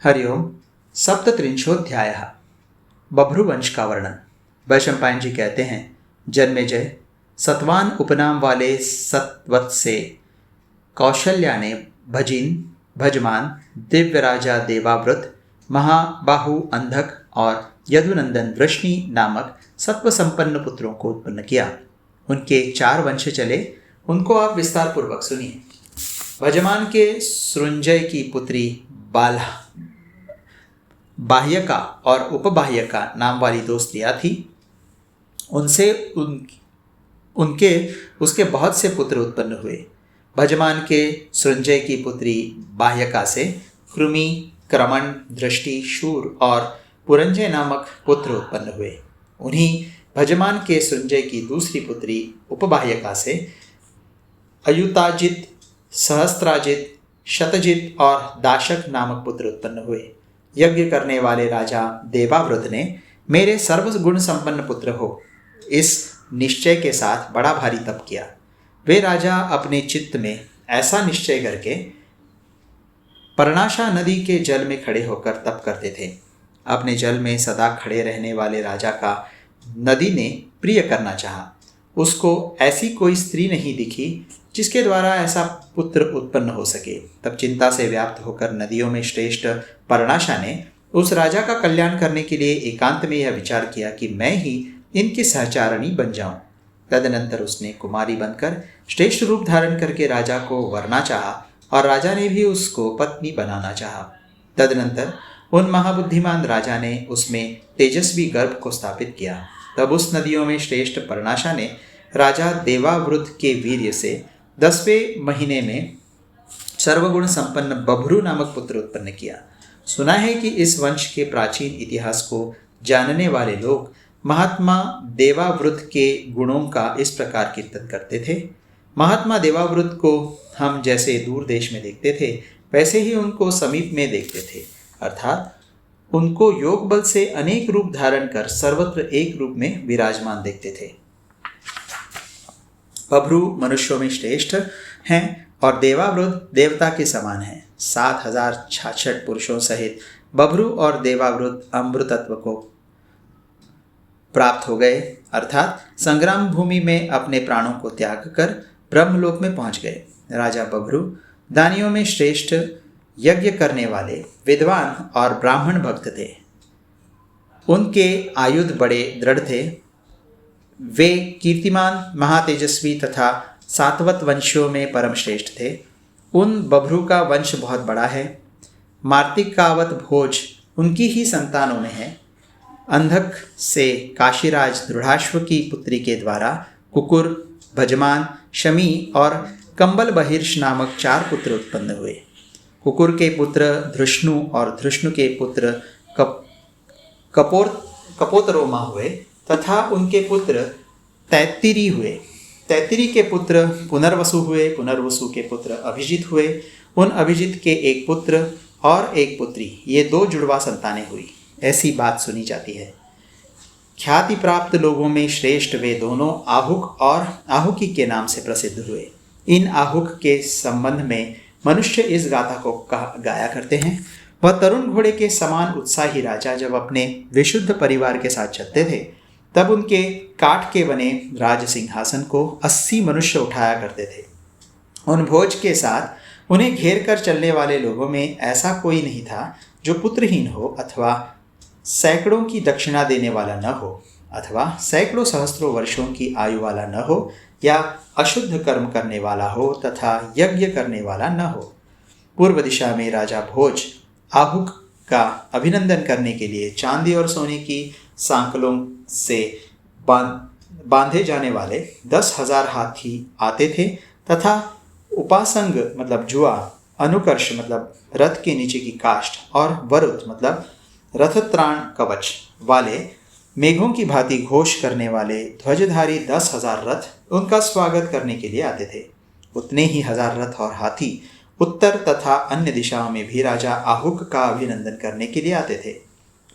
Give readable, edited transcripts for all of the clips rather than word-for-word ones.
हरिओम। सप्तत्रिंशोऽध्यायः। बभ्रुवंश का वर्णन। वैशंपायन जी कहते हैं, जन्मेजय, सतवान उपनाम वाले सतवत से कौशल्या ने भजमान दिव्य राजा देवाव्रत, महाबाहु अंधक और यदुनंदन वृष्णि नामक सत्व संपन्न पुत्रों को उत्पन्न किया। उनके 4 वंश चले, उनको आप विस्तार पूर्वक सुनिए। भजमान के सृंजय की पुत्री बाह्यका और उपबाह्यका नाम वाली 2 स्त्रियां थी। उनसे उसके बहुत से पुत्र उत्पन्न हुए। भजमान के सृंजय की पुत्री बाह्यका से कृमि, क्रमण, दृष्टि, शूर और पुरंजय नामक पुत्र उत्पन्न हुए। उन्हीं भजमान के सृंजय की दूसरी पुत्री उपबाह्यका से अयुताजित, सहस्त्राजित, शतजित और दाशक नामक पुत्र उत्पन्न हुए। यज्ञ करने वाले राजा देवाव्रत ने मेरे सर्वगुण संपन्न पुत्र हो, इस निश्चय के साथ बड़ा भारी तप किया। वे राजा अपने चित्त में ऐसा निश्चय करके पर्णाशा नदी के जल में खड़े होकर तप करते थे। अपने जल में सदा खड़े रहने वाले राजा का नदी ने प्रिय करना चाहा। उसको ऐसी कोई स्त्री नहीं दिखी जिसके द्वारा ऐसा पुत्र उत्पन्न हो सके। तब चिंता से व्याप्त होकर नदियों में श्रेष्ठ पर्णाशा ने उस राजा का कल्याण करने के लिए एकांत में यह विचार किया कि मैं ही इनकी सहचारिणी बन जाऊं। तदनंतर उसने कुमारी बनकर श्रेष्ठ रूप धारण करके राजा को वरना चाहा और राजा ने भी उसको पत्नी बनाना चाहा। तदनंतर उन महाबुद्धिमान राजा ने उसमें तेजस्वी गर्भ को स्थापित किया। तब उस नदियों में श्रेष्ठ पर्णाशा ने राजा देवावृत के वीर्य से 10वें महीने में सर्वगुण संपन्न बभ्रु नामक पुत्र उत्पन्न किया। सुना है कि इस वंश के प्राचीन इतिहास को जानने वाले लोग महात्मा देवावृत के गुणों का इस प्रकार कीर्तन करते थे। महात्मा देवावृत को हम जैसे दूर देश में देखते थे, वैसे ही उनको समीप में देखते थे, अर्थात उनको योग बल से अनेक रूप धारण कर सर्वत्र एक रूप में विराजमान देखते थे। बभ्रु मनुष्यों में श्रेष्ठ हैं और देवावृत देवता के समान हैं। 7066 पुरुषों सहित बभ्रु और देवावृत अमृतत्व को प्राप्त हो गए, अर्थात संग्राम भूमि में अपने प्राणों को त्याग कर ब्रह्मलोक में पहुंच गए। राजा बभ्रु दानियों में श्रेष्ठ, यज्ञ करने वाले, विद्वान और ब्राह्मण भक्त थे। उनके आयुध बड़े दृढ़ थे। वे कीर्तिमान, महातेजस्वी तथा सातवत वंशियों में परम श्रेष्ठ थे। उन बभ्रु का वंश बहुत बड़ा है। मार्तिकावत भोज उनकी ही संतानों में है। अंधक से काशीराज दृढ़ाश्व की पुत्री के द्वारा कुकुर, भजमान, शमी और कंबल बहिर्ष नामक 4 पुत्र उत्पन्न हुए। कुकुर के पुत्र धृष्णु और धृष्णु के पुत्र कपोतरोमा हुए तथा उनके पुत्र तैत्तिरी हुए। तैत्तिरी के पुत्र पुनर्वसु हुए। पुनर्वसु के पुत्र अभिजित हुए। उन अभिजित के एक पुत्र और एक पुत्री, ये 2 जुड़वा संतानें हुई, ऐसी बात सुनी जाती है। ख्याति प्राप्त लोगों में श्रेष्ठ वे दोनों आहुक और आहुकी के नाम से प्रसिद्ध हुए। इन आहुक के संबंध में मनुष्य इस गाथा को गाया करते हैं। वह तरुण घोड़े के समान उत्साही राजा जब अपने विशुद्ध परिवार के साथ चलते थे, तब उनके काठ के बने राज सिंहासन को 80 मनुष्य उठाया करते थे। उन भोज के साथ उन्हें घेर कर चलने वाले लोगों में ऐसा कोई नहीं था जो पुत्रहीन हो, अथवा सैकड़ों की दक्षिणा देने वाला न हो, अथवा सैकड़ों सहस्त्रों वर्षों की आयु वाला न हो, या अशुद्ध कर्म करने वाला हो तथा यज्ञ करने वाला न हो। पूर्व दिशा में राजा भोज आहुक का अभिनंदन करने के लिए चांदी और सोने की सांकलों से बांधे जाने वाले 10,000 हाथी आते थे तथा उपासंग मतलब जुआ, अनुकर्ष मतलब रथ के नीचे की काष्ठ और वरुत मतलब रथत्राण कवच वाले मेघों की भांति घोष करने वाले ध्वजधारी 10,000 रथ उनका स्वागत करने के लिए आते थे। उतने ही 1000 रथ और हाथी उत्तर तथा अन्य दिशाओं में भी राजा आहुक का अभिनंदन करने के लिए आते थे।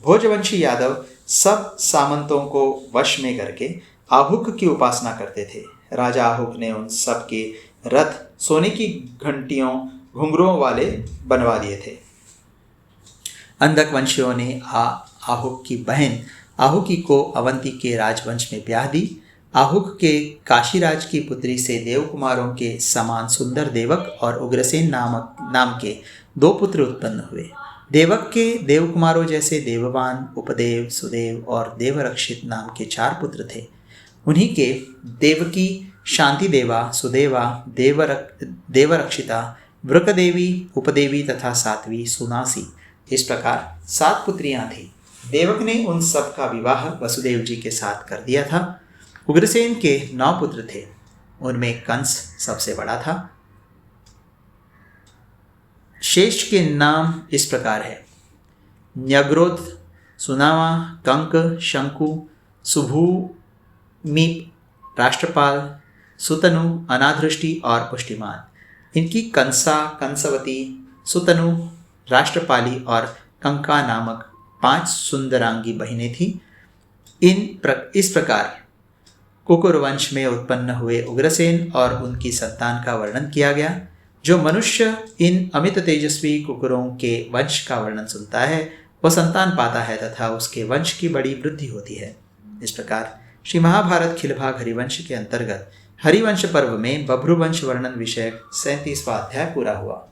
भोजवंशी यादव सब सामंतों को वश में करके आहुक की उपासना करते थे। राजा आहुक ने उन सब के रथ सोने की घंटियों, घुंघरों वाले बनवा दिए थे। अंधक वंशियों ने आहुक की बहन आहुकी को अवंती के राजवंश में ब्याह दी। आहुक के काशीराज की पुत्री से देवकुमारों के समान सुंदर देवक और उग्रसेन नाम के 2 पुत्र उत्पन्न हुए। देवक के देवकुमारों जैसे देववान, उपदेव, सुदेव और देवरक्षित नाम के 4 पुत्र थे। उन्हीं के देवकी, शांति देवा, सुदेवा, देवरक्षिता, वृकदेवी, उपदेवी तथा साध्वी सुनासी, इस प्रकार 7 पुत्रियां थीं। देवक ने उन सब का विवाह वसुदेव जी के साथ कर दिया था। उग्रसेन के 9 पुत्र थे, उनमें कंस सबसे बड़ा था। शेष के नाम इस प्रकार है: न्यग्रोध, सुनामा, कंक, शंकु, सुभूमीप, राष्ट्रपाल, सुतनु, अनादृष्टि और पुष्टिमान। इनकी कंसा, कंसवती, सुतनु, राष्ट्रपाली और कंका नामक 5 सुंदरांगी बहिनें थीं। इस प्रकार कुकुरवंश में उत्पन्न हुए उग्रसेन और उनकी संतान का वर्णन किया गया। जो मनुष्य इन अमित तेजस्वी कुकुरों के वंश का वर्णन सुनता है वह संतान पाता है तथा उसके वंश की बड़ी वृद्धि होती है। इस प्रकार श्री महाभारत खिलभाग हरिवंश के अंतर्गत हरिवंश पर्व में बभ्रुवंश वर्णन विषयक 37वां अध्याय पूरा हुआ।